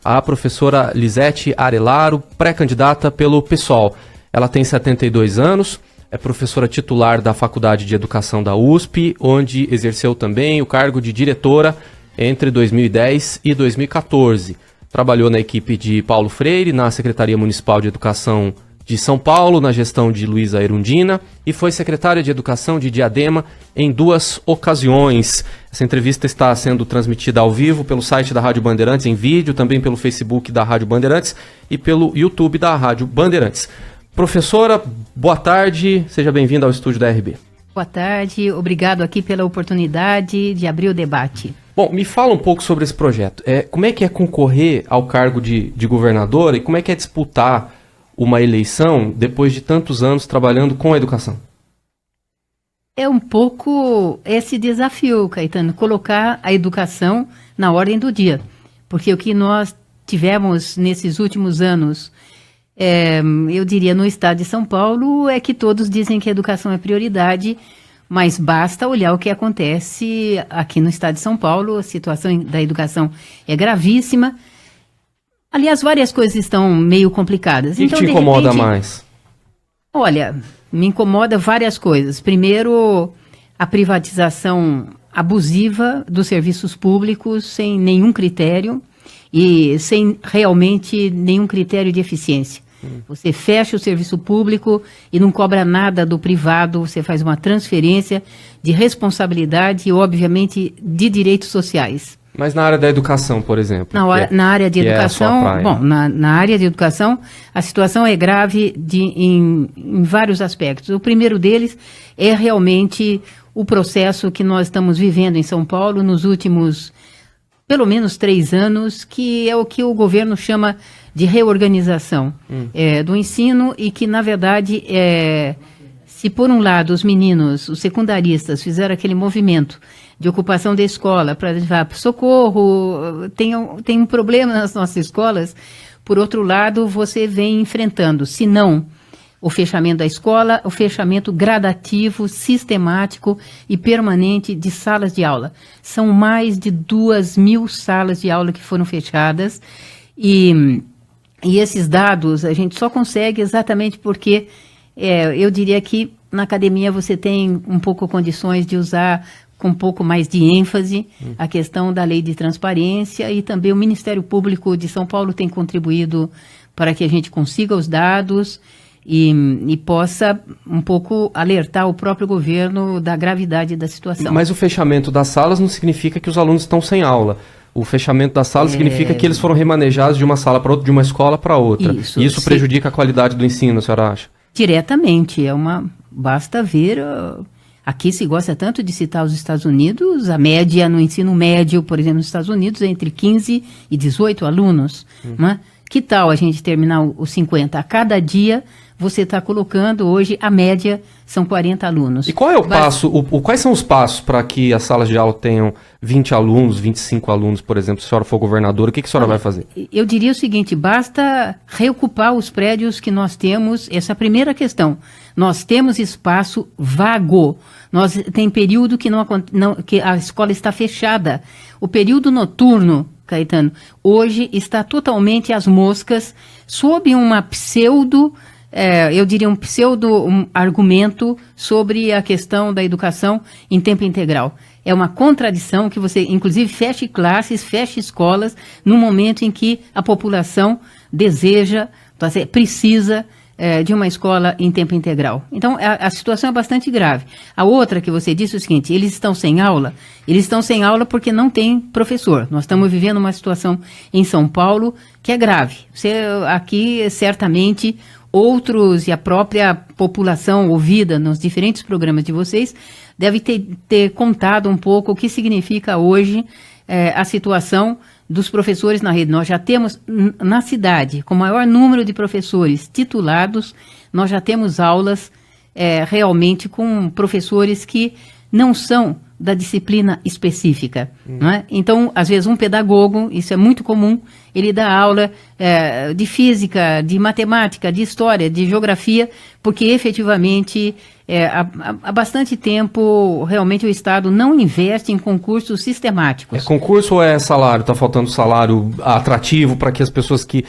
A professora Lisete Arelaro, pré-candidata pelo PSOL. Ela tem 72 anos, é professora titular da Faculdade de Educação da USP, onde exerceu também o cargo de diretora entre 2010 e 2014. Trabalhou na equipe de Paulo Freire, na Secretaria Municipal de Educação de São Paulo, na gestão de Luísa Erundina, e foi secretária de Educação de Diadema em 2 ocasiões. Essa entrevista está sendo transmitida ao vivo pelo site da Rádio Bandeirantes em vídeo, também pelo Facebook da Rádio Bandeirantes e pelo YouTube da Rádio Bandeirantes. Professora, boa tarde, seja bem-vinda ao estúdio da RB. Boa tarde, obrigado aqui pela oportunidade de abrir o debate. Bom, me fala um pouco sobre esse projeto. Como é que é concorrer ao cargo de governadora e como é que é disputar uma eleição depois de tantos anos trabalhando com a educação? É um pouco esse desafio, Caetano, colocar a educação na ordem do dia. Porque o que nós tivemos nesses últimos anos, eu diria no estado de São Paulo, é que todos dizem que a educação é prioridade, mas basta olhar o que acontece aqui no estado de São Paulo. A situação da educação é gravíssima. Aliás, várias coisas estão meio complicadas. O que te incomoda mais? Olha, me incomoda várias coisas. Primeiro, a privatização abusiva dos serviços públicos sem nenhum critério e sem realmente nenhum critério de eficiência. Você fecha o serviço público e não cobra nada do privado, você faz uma transferência de responsabilidade e, obviamente, de direitos sociais. Mas na área da educação, por exemplo? Na área de educação, na área de educação, a situação é grave em vários aspectos. O primeiro deles é realmente o processo que nós estamos vivendo em São Paulo nos últimos, pelo menos 3 anos, que é o que o governo chama de reorganização do ensino e que, na verdade, se por um lado os meninos, os secundaristas, fizeram aquele movimento de ocupação da escola para levar socorro, tem um problema nas nossas escolas, por outro lado você vem enfrentando, se não o fechamento da escola, o fechamento gradativo, sistemático e permanente de salas de aula. São mais de 2.000 salas de aula que foram fechadas e esses dados a gente só consegue exatamente porque eu diria que na academia você tem um pouco condições de usar com um pouco mais de ênfase a questão da lei de transparência e também o Ministério Público de São Paulo tem contribuído para que a gente consiga os dados e possa um pouco alertar o próprio governo da gravidade da situação. Mas o fechamento das salas não significa que os alunos estão sem aula. O fechamento das salas significa que eles foram remanejados de uma sala para outra, de uma escola para outra. Isso prejudica a qualidade do ensino, a senhora acha? Diretamente. Basta ver... Aqui se gosta tanto de citar os Estados Unidos, a média no ensino médio, por exemplo, nos Estados Unidos, é entre 15 e 18 alunos. Né? Que tal a gente terminar os 50? A cada dia você está colocando, hoje a média são 40 alunos. E qual é o passo, quais são os passos para que as salas de aula tenham 20 alunos, 25 alunos, por exemplo, se a senhora for governadora, o que a senhora vai fazer? Eu diria o seguinte, basta reocupar os prédios que nós temos, essa é a primeira questão. Nós temos espaço vago, tem período que a escola está fechada. O período noturno, Caetano, hoje está totalmente às moscas, sob uma eu diria um pseudo-argumento sobre a questão da educação em tempo integral. É uma contradição que você, inclusive, feche classes, feche escolas, no momento em que a população deseja, precisa de uma escola em tempo integral. Então, a situação é bastante grave. A outra que você disse é o seguinte, eles estão sem aula porque não tem professor. Nós estamos vivendo uma situação em São Paulo que é grave. Aqui, certamente, outros e a própria população ouvida nos diferentes programas de vocês deve ter contado um pouco o que significa hoje a situação dos professores na rede. Nós já temos, na cidade, com o maior número de professores titulados, nós já temos aulas realmente com professores que não são da disciplina específica. Não é? Então, às vezes, um pedagogo, isso é muito comum, ele dá aula de física, de matemática, de história, de geografia, porque efetivamente há bastante tempo realmente o Estado não investe em concursos sistemáticos. É concurso ou é salário? Está faltando salário atrativo para que as pessoas que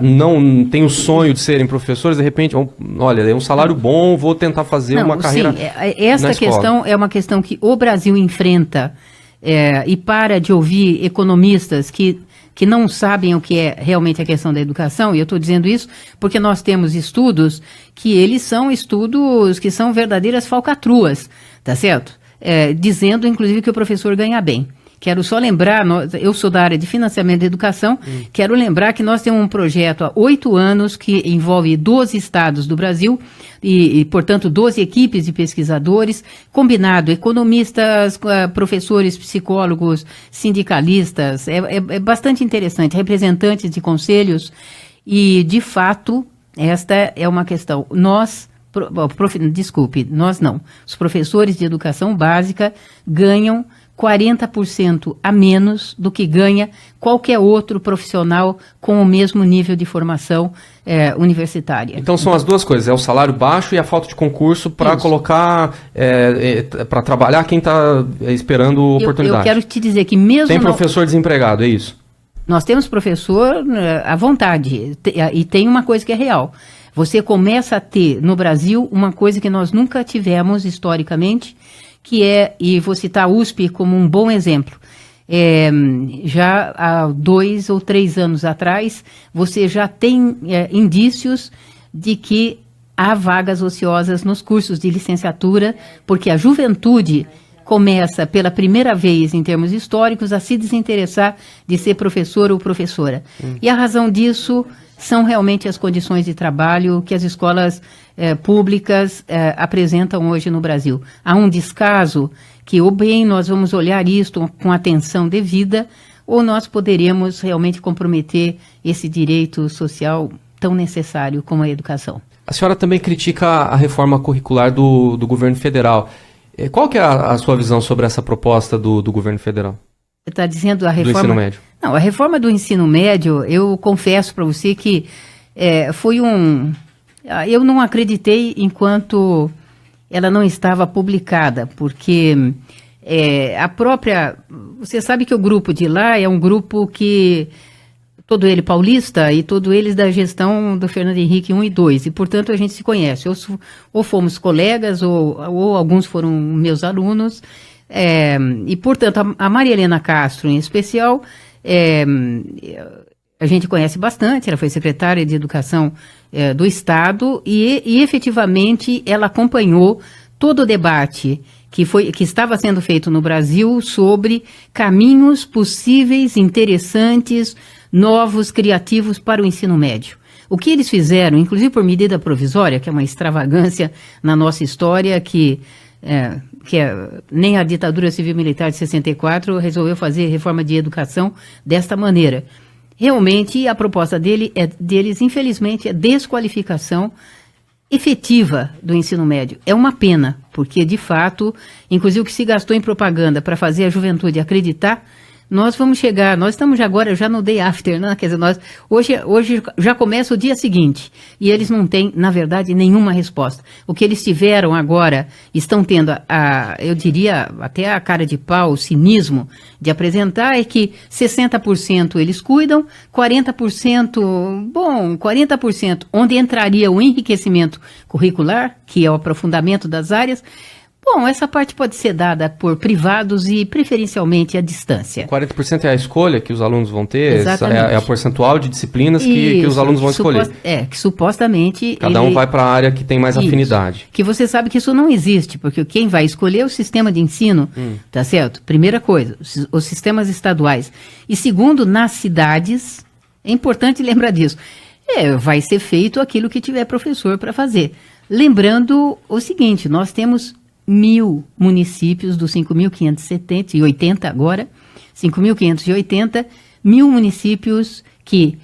não têm o sonho de serem professores, de repente, olha, é um salário bom, vou tentar fazer uma carreira. Essa questão é uma questão que o Brasil enfrenta e para de ouvir economistas que não sabem o que é realmente a questão da educação, e eu estou dizendo isso porque nós temos estudos que eles são estudos que são verdadeiras falcatruas, tá certo? Dizendo, inclusive, que o professor ganha bem. Quero só lembrar, eu sou da área de financiamento da educação, quero lembrar que nós temos um projeto há 8 anos que envolve 12 estados do Brasil e, portanto, 12 equipes de pesquisadores, combinado economistas, professores, psicólogos, sindicalistas, é bastante interessante, representantes de conselhos e, de fato, esta é uma questão. Nós não. Os professores de educação básica ganham 40% a menos do que ganha qualquer outro profissional com o mesmo nível de formação universitária. Então são as duas coisas, é o salário baixo e a falta de concurso para colocar, para trabalhar quem está esperando oportunidade. Eu quero te dizer que mesmo... Tem professor desempregado, é isso? Nós temos professor à vontade, e tem uma coisa que é real. Você começa a ter no Brasil uma coisa que nós nunca tivemos historicamente, que e vou citar a USP como um bom exemplo, já há 2 ou 3 anos atrás, você já tem indícios de que há vagas ociosas nos cursos de licenciatura, porque a juventude começa pela primeira vez, em termos históricos, a se desinteressar de ser professor ou professora. E a razão disso são realmente as condições de trabalho que as escolas públicas apresentam hoje no Brasil. Há um descaso que ou bem nós vamos olhar isto com atenção devida, ou nós poderemos realmente comprometer esse direito social tão necessário como a educação. A senhora também critica a reforma curricular do governo federal. Qual que é a sua visão sobre essa proposta do governo federal? Você está dizendo a reforma... Do ensino médio. Não, a reforma do ensino médio, eu confesso para você que foi eu não acreditei enquanto ela não estava publicada, porque a própria... Você sabe que o grupo de lá é um grupo que... todo ele paulista e todo eles da gestão do Fernando Henrique 1 e 2, e portanto a gente se conhece, ou fomos colegas, ou alguns foram meus alunos, e portanto a Maria Helena Castro em especial, a gente conhece bastante, ela foi secretária de Educação do Estado e efetivamente ela acompanhou todo o debate que estava sendo feito no Brasil sobre caminhos possíveis, interessantes, novos, criativos para o ensino médio. O que eles fizeram, inclusive por medida provisória, que é uma extravagância na nossa história, que nem a ditadura civil-militar de 64 resolveu fazer reforma de educação desta maneira. Realmente, a proposta deles, infelizmente, é desqualificação efetiva do ensino médio. É uma pena, porque, de fato, inclusive o que se gastou em propaganda para fazer a juventude acreditar, nós vamos chegar, nós estamos agora já no day after, né? Quer dizer, hoje já começa o dia seguinte, e eles não têm, na verdade, nenhuma resposta. O que eles tiveram agora, estão tendo, eu diria, até a cara de pau, o cinismo de apresentar é que 60% eles cuidam, 40%, onde entraria o enriquecimento curricular, que é o aprofundamento das áreas. Bom, essa parte pode ser dada por privados e preferencialmente à distância. 40% é a escolha que os alunos vão ter? Exatamente. É a percentual de disciplinas que os alunos vão escolher? Que supostamente... Cada um vai para a área que tem mais afinidade. Que você sabe que isso não existe, porque quem vai escolher é o sistema de ensino, tá certo? Primeira coisa, os sistemas estaduais. E segundo, nas cidades, é importante lembrar disso, vai ser feito aquilo que tiver professor para fazer. Lembrando o seguinte, nós temos 1.000 municípios dos 5.580 agora, 5.580, 1.000 municípios que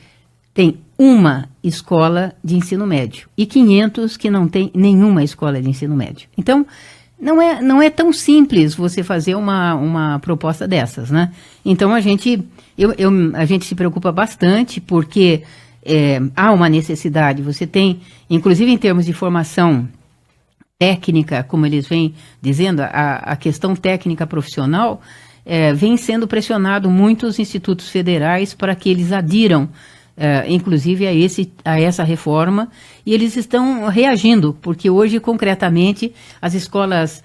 têm uma escola de ensino médio e 500 que não tem nenhuma escola de ensino médio. Então, não é tão simples você fazer uma proposta dessas, né? Então a gente se preocupa bastante porque há uma necessidade. Você tem, inclusive em termos de formação técnica, como eles vêm dizendo, a questão técnica profissional, vem sendo pressionado muitos institutos federais para que eles adiram, inclusive a essa reforma, e eles estão reagindo, porque hoje, concretamente, as escolas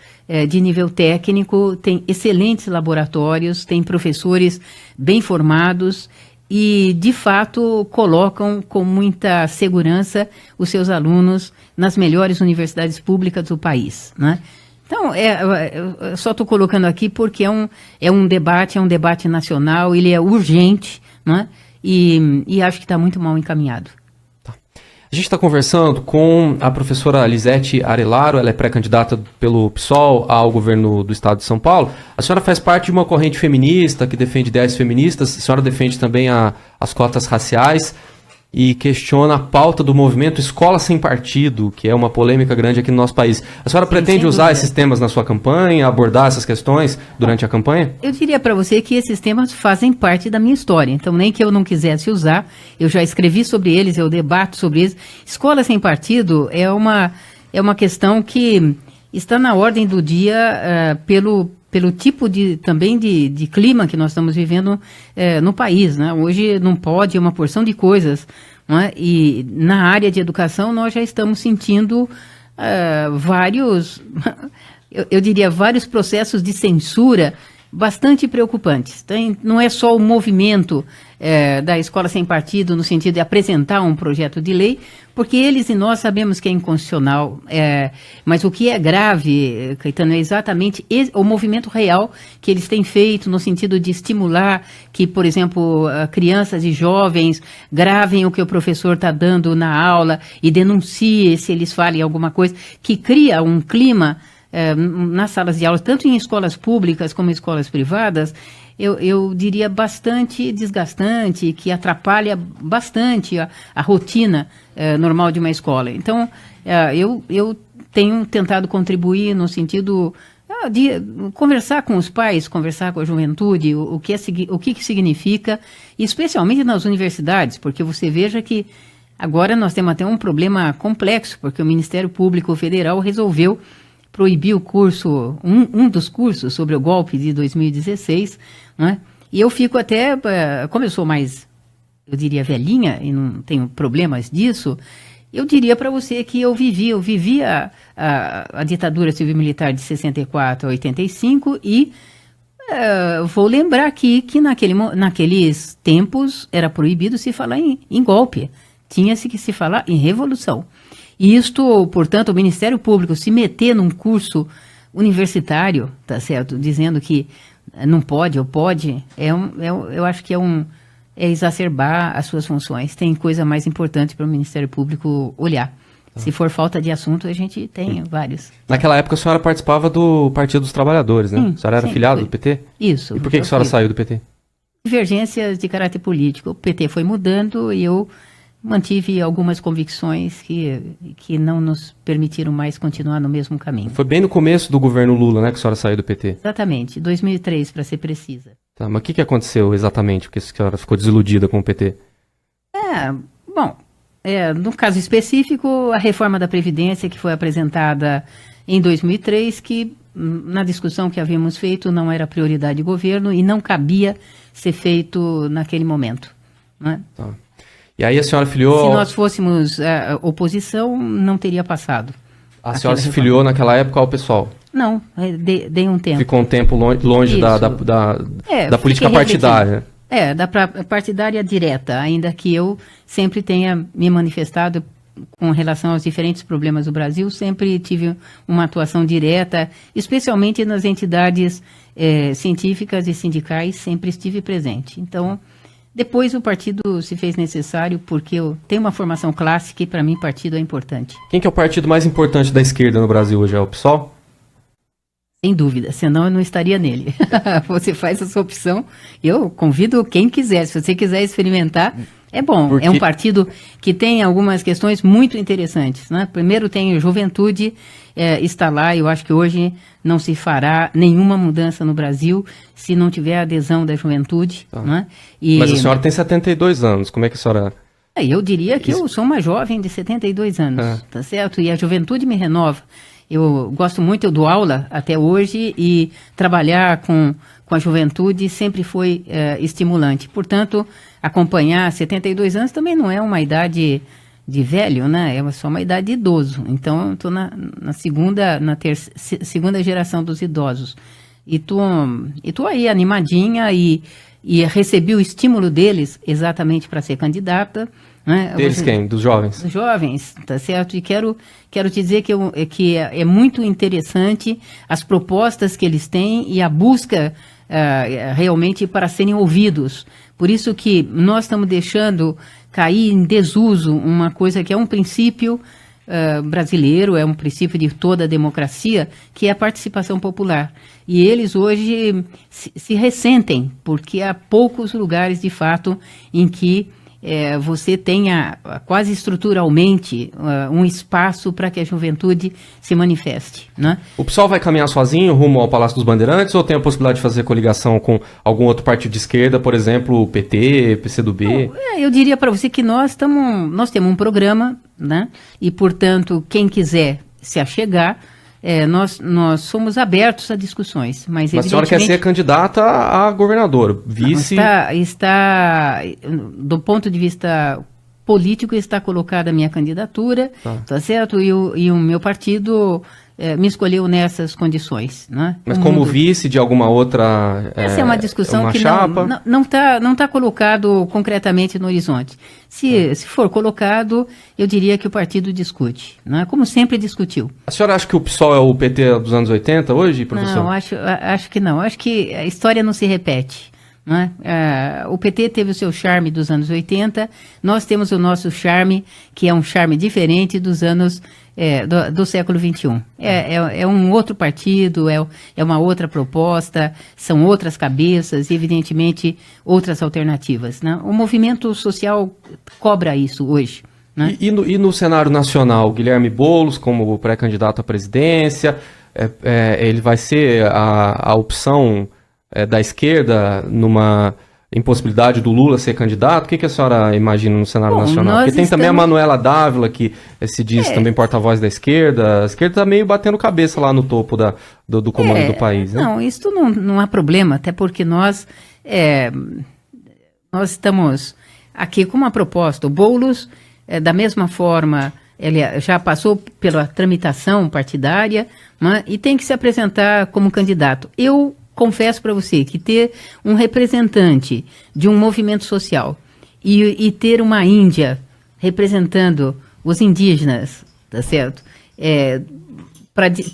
de nível técnico têm excelentes laboratórios, têm professores bem formados e, de fato, colocam com muita segurança os seus alunos nas melhores universidades públicas do país, né? Então, eu só estou colocando aqui porque é um debate nacional, ele é urgente, né? E acho que está muito mal encaminhado. Tá. A gente está conversando com a professora Lisete Arelaro, ela é pré-candidata pelo PSOL ao governo do estado de São Paulo. A senhora faz parte de uma corrente feminista que defende ideias feministas, a senhora defende também as cotas raciais e questiona a pauta do movimento Escola Sem Partido, que é uma polêmica grande aqui no nosso país. A senhora pretende usar esses temas na sua campanha, abordar essas questões durante a campanha? Eu diria para você que esses temas fazem parte da minha história, então nem que eu não quisesse usar, eu já escrevi sobre eles, eu debato sobre eles. Escola Sem Partido é uma questão que está na ordem do dia pelo tipo também de clima que nós estamos vivendo no país, né? Hoje não pode uma porção de coisas, não é? E na área de educação nós já estamos sentindo vários, eu diria, vários processos de censura bastante preocupantes. Não é só o movimento da Escola Sem Partido no sentido de apresentar um projeto de lei, porque eles e nós sabemos que é inconstitucional, mas o que é grave, Caetano, é exatamente o movimento real que eles têm feito no sentido de estimular que, por exemplo, crianças e jovens gravem o que o professor está dando na aula e denuncie se eles falem alguma coisa, que cria um clima nas salas de aula, tanto em escolas públicas como em escolas privadas, eu diria bastante desgastante, que atrapalha bastante a rotina normal de uma escola. Então, eu tenho tentado contribuir no sentido de conversar com os pais, conversar com a juventude, o que significa, especialmente nas universidades, porque você veja que agora nós temos até um problema complexo, porque o Ministério Público Federal resolveu proibir o curso, um dos cursos sobre o golpe de 2016, né? E eu fico até, como eu sou mais, eu diria, velhinha, e não tenho problemas disso, eu diria para você que eu vivi a ditadura civil-militar de 64 a 85 e vou lembrar aqui que naqueles tempos era proibido se falar em golpe, tinha-se que se falar em revolução. E isto, portanto, o Ministério Público se meter num curso universitário, tá certo, dizendo que não pode ou pode, eu acho que é exacerbar as suas funções. Tem coisa mais importante para o Ministério Público olhar. Se for falta de assunto, a gente tem vários. Naquela época a senhora participava do Partido dos Trabalhadores, né? A senhora era filiada do PT? Isso. E por que a senhora saiu do PT? Divergências de caráter político. O PT foi mudando e eu mantive algumas convicções que não nos permitiram mais continuar no mesmo caminho. Foi bem no começo do governo Lula, né, que a senhora saiu do PT? Exatamente, 2003, para ser precisa. Tá, mas o que aconteceu exatamente? Porque a senhora ficou desiludida com o PT? No caso específico, a reforma da Previdência que foi apresentada em 2003, que na discussão que havíamos feito não era prioridade do governo e não cabia ser feito naquele momento, né? Tá. E aí a senhora filiou... Se nós fôssemos oposição, não teria passado. A senhora se filiou naquela época ao PSOL? Não, dei um tempo. Ficou um tempo longe da política partidária. Da partidária direta, ainda que eu sempre tenha me manifestado com relação aos diferentes problemas do Brasil, sempre tive uma atuação direta, especialmente nas entidades científicas e sindicais, sempre estive presente. Então... Depois o partido se fez necessário porque eu tenho uma formação clássica e para mim partido é importante. Quem que é o partido mais importante da esquerda no Brasil hoje? É o PSOL? Sem dúvida, senão eu não estaria nele. Você faz essa opção, eu convido quem quiser. Se você quiser experimentar, É bom, Porque... é um partido que tem algumas questões muito interessantes, né? Primeiro tem Juventude, está lá, eu acho que hoje não se fará nenhuma mudança no Brasil se não tiver a adesão da Juventude, né? Mas a senhora tem 72 anos, como é que a senhora... Eu diria que eu sou uma jovem de 72 anos, tá certo? E a Juventude me renova. Eu gosto muito, eu dou aula até hoje e trabalhar com a juventude sempre foi estimulante. Portanto, acompanhar 72 anos também não é uma idade de velho, né? É só uma idade de idoso. Então, eu estou na segunda geração dos idosos. E tô aí animadinha e recebi o estímulo deles exatamente para ser candidata. Né? Deles quem? Dos jovens? Dos jovens, tá certo? E quero te dizer que é muito interessante as propostas que eles têm e a busca realmente para serem ouvidos. Por isso que nós estamos deixando cair em desuso uma coisa que é um princípio brasileiro, é um princípio de toda a democracia, que é a participação popular. E eles hoje se ressentem, porque há poucos lugares, de fato, em que você tenha quase estruturalmente um espaço para que a juventude se manifeste, né? O PSOL vai caminhar sozinho rumo ao Palácio dos Bandeirantes ou tem a possibilidade de fazer coligação com algum outro partido de esquerda, por exemplo, o PT, PCdoB? Eu diria para você que nós temos um programa, né? E, portanto, quem quiser se achegar, nós somos abertos a discussões. Mas a senhora quer ser candidata a governador, vice... Está, do ponto de vista político, está colocada a minha candidatura, tá certo? E o meu partido me escolheu nessas condições, né? Mas como vice de alguma outra... Essa é uma discussão que chapa? não tá colocado concretamente no horizonte. Se for colocado, eu diria que o partido discute, né? Como sempre discutiu. A senhora acha que o PSOL é o PT dos anos 80 hoje, professor? Não, acho que não. Acho que a história não se repete. Né? O PT teve o seu charme dos anos 80, nós temos o nosso charme, que é um charme diferente dos anos do século XXI. É um outro partido, é uma outra proposta, são outras cabeças e, evidentemente, outras alternativas. Né? O movimento social cobra isso hoje. Né? E no cenário nacional, Guilherme Boulos como pré-candidato à presidência, ele vai ser a opção da esquerda numa impossibilidade do Lula ser candidato? O que a senhora imagina no cenário nacional? Porque tem também a Manuela Dávila, que se diz também porta-voz da esquerda. A esquerda está meio batendo cabeça lá no topo do comando do país. Né? Não, isso não há problema, até porque nós estamos aqui com uma proposta. O Boulos, da mesma forma, ele já passou pela tramitação partidária, né, e tem que se apresentar como candidato. Eu confesso para você que ter um representante de um movimento social e ter uma Índia representando os indígenas, tá certo?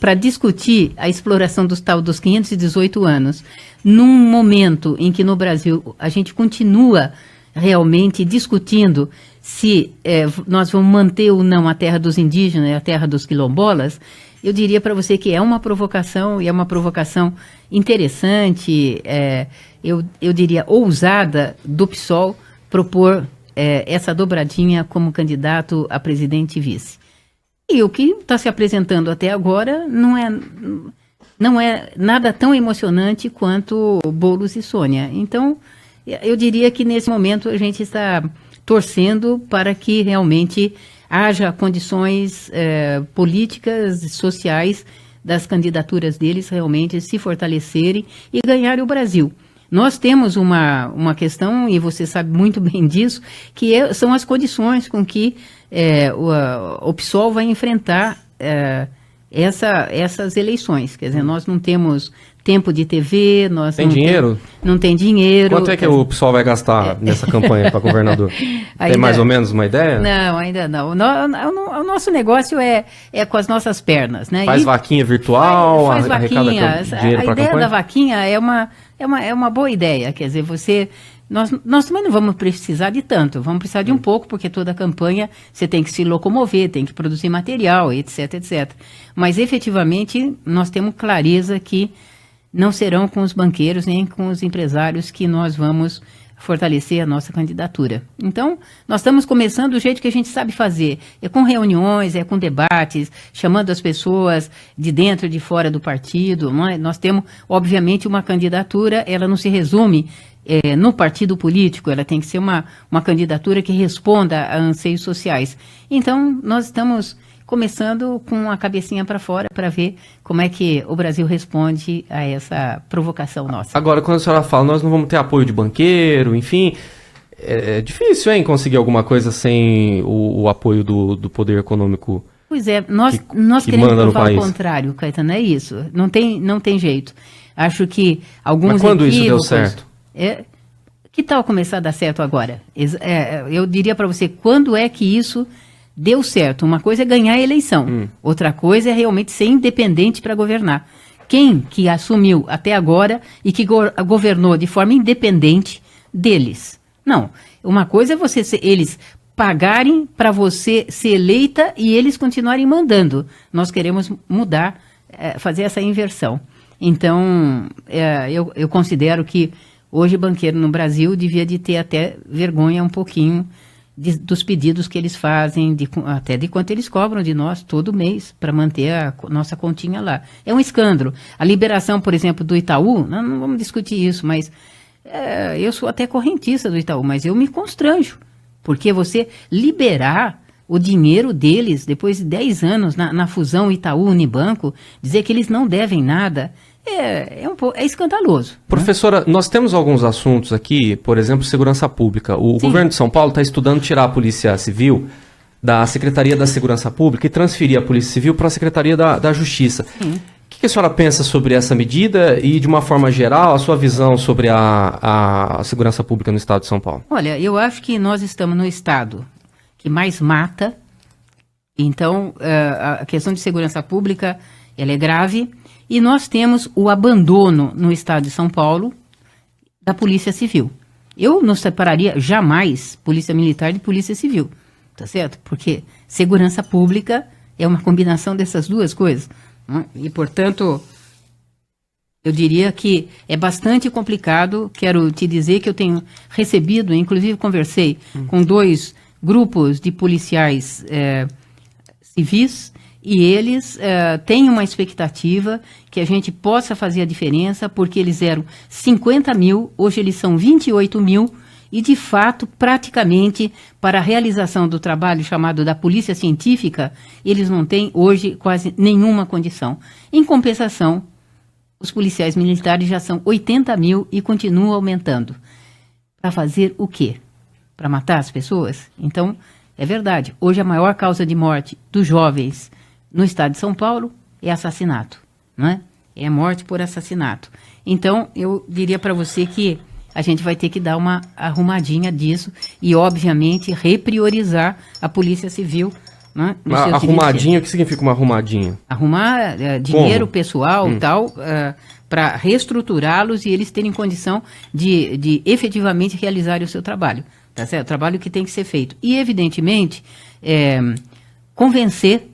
Para discutir a exploração dos 518 anos, num momento em que no Brasil a gente continua realmente discutindo se nós vamos manter ou não a terra dos indígenas e a terra dos quilombolas, eu diria para você que é uma provocação, e é uma provocação interessante, eu diria ousada, do PSOL propor essa dobradinha como candidato a presidente e vice. E o que está se apresentando até agora não é nada tão emocionante quanto Boulos e Sônia. Então, eu diria que nesse momento a gente está torcendo para que realmente haja condições políticas e sociais das candidaturas deles realmente se fortalecerem e ganharem o Brasil. Nós temos uma questão, e você sabe muito bem disso, que são as condições com que o PSOL vai enfrentar essas eleições. Quer dizer, nós não temos tempo de TV, nós tem dinheiro? Não tem dinheiro. Quanto é que o PSOL vai gastar nessa campanha para governador? Tem mais ou menos uma ideia? Não, ainda não. O nosso negócio é com as nossas pernas, né? Faz vaquinha virtual, faz vaquinhas. Dinheiro para a ideia campanha? Da vaquinha é uma boa ideia. Quer dizer, nós também não vamos precisar de tanto, vamos precisar de um pouco, porque toda a campanha você tem que se locomover, tem que produzir material, etc, etc. Mas, efetivamente, nós temos clareza que não serão com os banqueiros nem com os empresários que nós vamos fortalecer a nossa candidatura. Então, nós estamos começando do jeito que a gente sabe fazer. É com reuniões, é com debates, chamando as pessoas de dentro e de fora do partido. Não é? Nós temos, obviamente, uma candidatura, ela não se resume no partido político, ela tem que ser uma candidatura que responda a anseios sociais. Então, nós estamos começando com a cabecinha para fora para ver como é que o Brasil responde a essa provocação nossa. Agora, quando a senhora fala, nós não vamos ter apoio de banqueiro, enfim, é difícil, hein, conseguir alguma coisa sem o apoio do poder econômico. Pois é, nós queremos provar o contrário, Caetano, é isso. Não tem jeito. Acho que alguns Mas quando isso deu certo? Que tal começar a dar certo agora? Eu diria para você, quando é que isso deu certo? Uma coisa é ganhar a eleição, outra coisa é realmente ser independente para governar. Quem que assumiu até agora e que governou de forma independente deles? Não. Uma coisa é eles pagarem para você ser eleita e eles continuarem mandando. Nós queremos mudar, fazer essa inversão. Então, eu considero que hoje banqueiro no Brasil devia de ter até vergonha um pouquinho dos pedidos que eles fazem, até de quanto eles cobram de nós todo mês para manter a nossa continha lá. É um escândalo. A liberação, por exemplo, do Itaú, não vamos discutir isso, mas eu sou até correntista do Itaú, mas eu me constranjo, porque você liberar o dinheiro deles, depois de 10 anos na fusão Itaú-Unibanco, dizer que eles não devem nada, é escandaloso. Professora, nós temos alguns assuntos aqui, por exemplo, segurança pública. O governo de São Paulo está estudando tirar a Polícia Civil da Secretaria da Segurança Pública e transferir a Polícia Civil para a Secretaria da Justiça. Sim. O que a senhora pensa sobre essa medida e, de uma forma geral, a sua visão sobre a segurança pública no estado de São Paulo? Olha, eu acho que nós estamos no estado que mais mata, então a questão de segurança pública ela é grave. E nós temos o abandono no estado de São Paulo da Polícia Civil. Eu não separaria jamais Polícia Militar de Polícia Civil, tá certo? Porque segurança pública é uma combinação dessas duas coisas. Né? E, portanto, eu diria que é bastante complicado. Quero te dizer que eu tenho recebido, inclusive conversei com 2 grupos de policiais civis, e eles têm uma expectativa que a gente possa fazer a diferença, porque eles eram 50 mil, hoje eles são 28 mil, e de fato, praticamente, para a realização do trabalho chamado da polícia científica, eles não têm hoje quase nenhuma condição. Em compensação, os policiais militares já são 80 mil e continuam aumentando. Para fazer o quê? Para matar as pessoas? Então, é verdade, hoje a maior causa de morte dos jovens no estado de São Paulo é assassinato, não é? É morte por assassinato. Então, eu diria para você que a gente vai ter que dar uma arrumadinha disso e, obviamente, repriorizar a Polícia Civil. Né, arrumadinha, o que significa uma arrumadinha? Arrumar dinheiro pessoal e tal, para reestruturá-los e eles terem condição de efetivamente realizar o seu trabalho. Tá certo? O trabalho que tem que ser feito. E, evidentemente, convencer.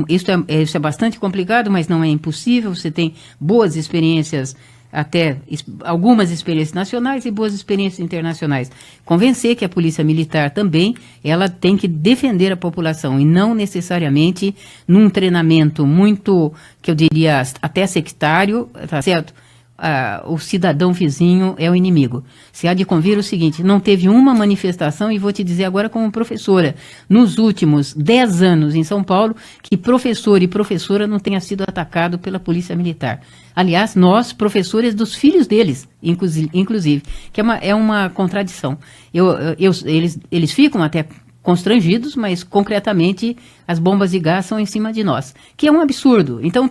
Isso é bastante complicado, mas não é impossível. Você tem boas experiências, até algumas experiências nacionais e boas experiências internacionais. Convencer que a Polícia Militar também, ela tem que defender a população e não necessariamente num treinamento muito, que eu diria, até sectário, tá certo? O cidadão vizinho é o inimigo. Se há de convir o seguinte, não teve uma manifestação, e vou te dizer agora como professora, nos últimos 10 anos em São Paulo, que professor e professora não tenha sido atacado pela Polícia Militar. Aliás, nós, professores dos filhos deles, inclusive, que é uma contradição. Eles ficam até constrangidos, mas concretamente as bombas de gás são em cima de nós, que é um absurdo. Então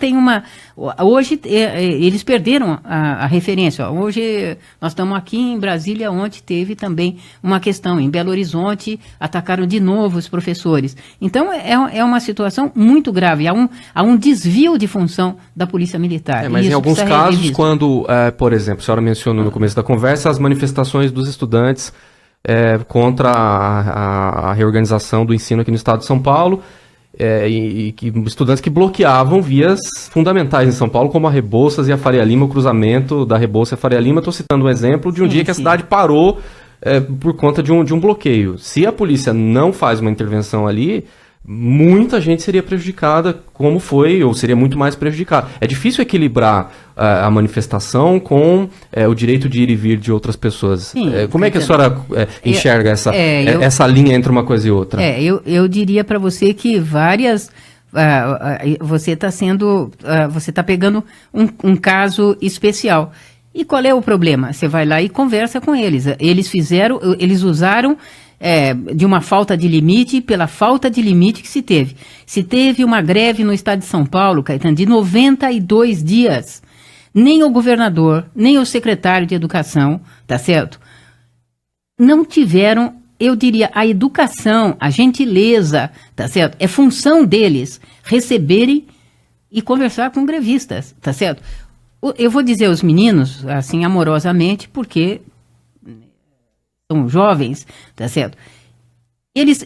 hoje eles perderam a referência. Hoje nós estamos aqui em Brasília, onde teve também uma questão, em Belo Horizonte atacaram de novo os professores. Então é uma situação muito grave, há um desvio de função da Polícia Militar. Mas em alguns casos, quando, por exemplo, a senhora mencionou no começo da conversa, as manifestações dos estudantes contra a reorganização do ensino aqui no estado de São Paulo, e estudantes que bloqueavam vias fundamentais em São Paulo, como a Rebouças e a Faria Lima, o cruzamento da Rebouça e a Faria Lima. Estou citando um exemplo de um dia que a cidade parou por conta de um bloqueio. Se a polícia não faz uma intervenção ali, muita gente seria prejudicada, como foi, ou seria muito mais prejudicada. É difícil equilibrar a manifestação com o direito de ir e vir de outras pessoas. Sim, como é que a senhora enxerga essa linha entre uma coisa e outra? Eu diria para você que você está pegando um caso especial. E qual é o problema? Você vai lá e conversa com eles. Eles usaram de uma falta de limite, pela falta de limite que se teve. Se teve uma greve no estado de São Paulo, Caetano, de 92 dias, nem o governador, nem o secretário de Educação, tá certo? Não tiveram, eu diria, a educação, a gentileza, tá certo? É função deles receberem e conversar com grevistas, tá certo? Eu vou dizer aos meninos, assim, amorosamente, porque são jovens, tá certo? Eles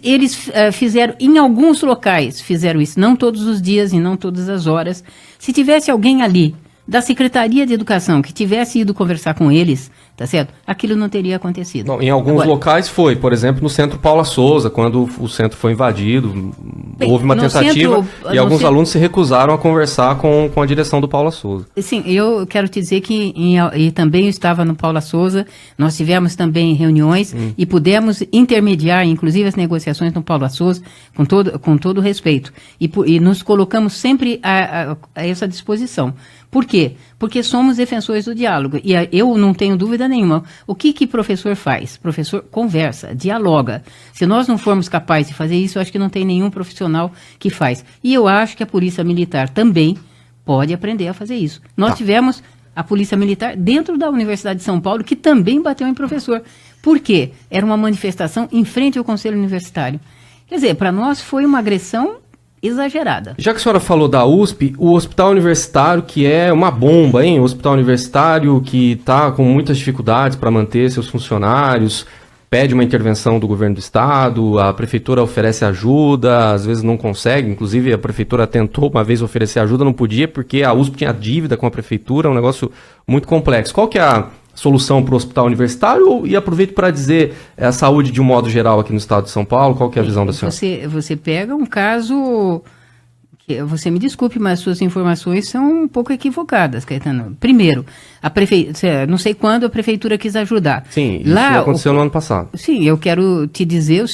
fizeram, em alguns locais, fizeram isso, não todos os dias e não todas as horas. Se tivesse alguém ali da Secretaria de Educação que tivesse ido conversar com eles, tá certo? Aquilo não teria acontecido. Não, em alguns locais foi, por exemplo, no Centro Paula Souza, quando o centro foi invadido, houve uma tentativa e alguns alunos se recusaram a conversar com a direção do Paula Souza. Sim, eu quero te dizer que e também eu estava no Paula Souza, nós tivemos também reuniões e pudemos intermediar, inclusive as negociações no Paula Souza, com todo respeito. E nos colocamos sempre a essa disposição. Por quê? Porque somos defensores do diálogo. E eu não tenho dúvida nenhuma. O que professor faz? Professor conversa, dialoga. Se nós não formos capazes de fazer isso, eu acho que não tem nenhum profissional que faz. E eu acho que a Polícia Militar também pode aprender a fazer isso. Nós tivemos a Polícia Militar dentro da Universidade de São Paulo, que também bateu em professor. Por quê? Era uma manifestação em frente ao Conselho Universitário. Quer dizer, para nós foi uma agressão exagerada. Já que a senhora falou da USP, o Hospital Universitário, que é uma bomba, hein? O Hospital Universitário que está com muitas dificuldades para manter seus funcionários, pede uma intervenção do governo do estado, a prefeitura oferece ajuda, às vezes não consegue, inclusive a prefeitura tentou uma vez oferecer ajuda, não podia, porque a USP tinha dívida com a prefeitura, é um negócio muito complexo. Qual que é a solução para o Hospital Universitário? E aproveito para dizer a saúde de um modo geral aqui no estado de São Paulo, qual que é a visão da senhora? Você pega um caso que, você me desculpe, mas suas informações são um pouco equivocadas, Caetano. Primeiro, não sei quando a prefeitura quis ajudar. Sim, isso aconteceu no ano passado. Sim, eu quero te dizer,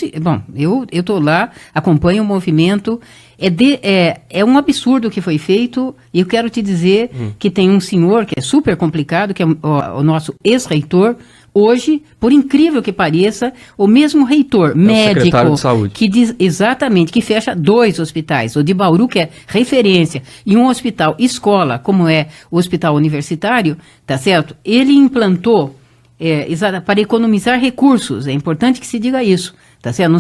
eu estou lá, acompanho o movimento, é um absurdo o que foi feito, e eu quero te dizer que tem um senhor que é super complicado, que é o nosso ex-reitor. Hoje, por incrível que pareça, o mesmo reitor médico, secretário de saúde, que diz exatamente, que fecha 2 hospitais, o de Bauru, que é referência, e um hospital escola, como é o hospital universitário, tá certo? Ele implantou, para economizar recursos, é importante que se diga isso, tá certo?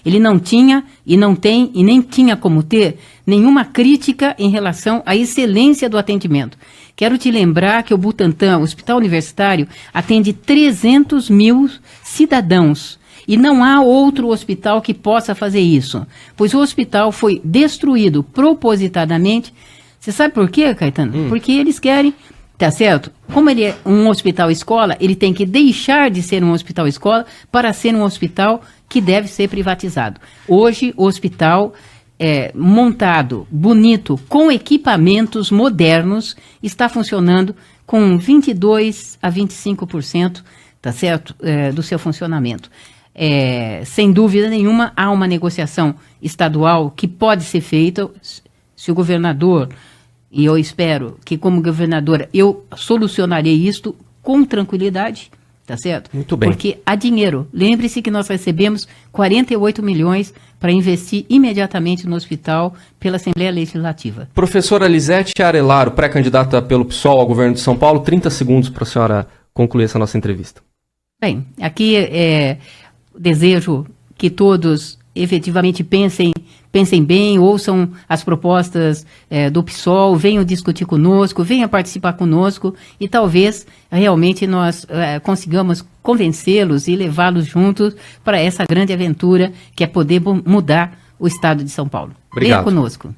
Ele não tinha, e não tem, e nem tinha como ter, nenhuma crítica em relação à excelência do atendimento. Quero te lembrar que o Butantan, o Hospital Universitário, atende 300 mil cidadãos. E não há outro hospital que possa fazer isso. Pois o hospital foi destruído propositadamente. Você sabe por quê, Caetano? Porque eles querem, tá certo? Como ele é um hospital-escola, ele tem que deixar de ser um hospital-escola para ser um hospital que deve ser privatizado. Hoje, o hospital montado, bonito, com equipamentos modernos, está funcionando com 22% a 25%, tá certo? Do seu funcionamento. Sem dúvida nenhuma, há uma negociação estadual que pode ser feita se o governador, e eu espero que como governadora eu solucionarei isto com tranquilidade, tá certo? Muito bem. Porque há dinheiro. Lembre-se que nós recebemos 48 milhões para investir imediatamente no hospital pela Assembleia Legislativa. Professora Lisete Arelaro, pré-candidata pelo PSOL ao governo de São Paulo, 30 segundos para a senhora concluir essa nossa entrevista. Bem, aqui desejo que todos efetivamente pensem bem, ouçam as propostas do PSOL, venham discutir conosco, venham participar conosco e talvez realmente nós consigamos convencê-los e levá-los juntos para essa grande aventura que é poder mudar o estado de São Paulo. Obrigado. Venha conosco.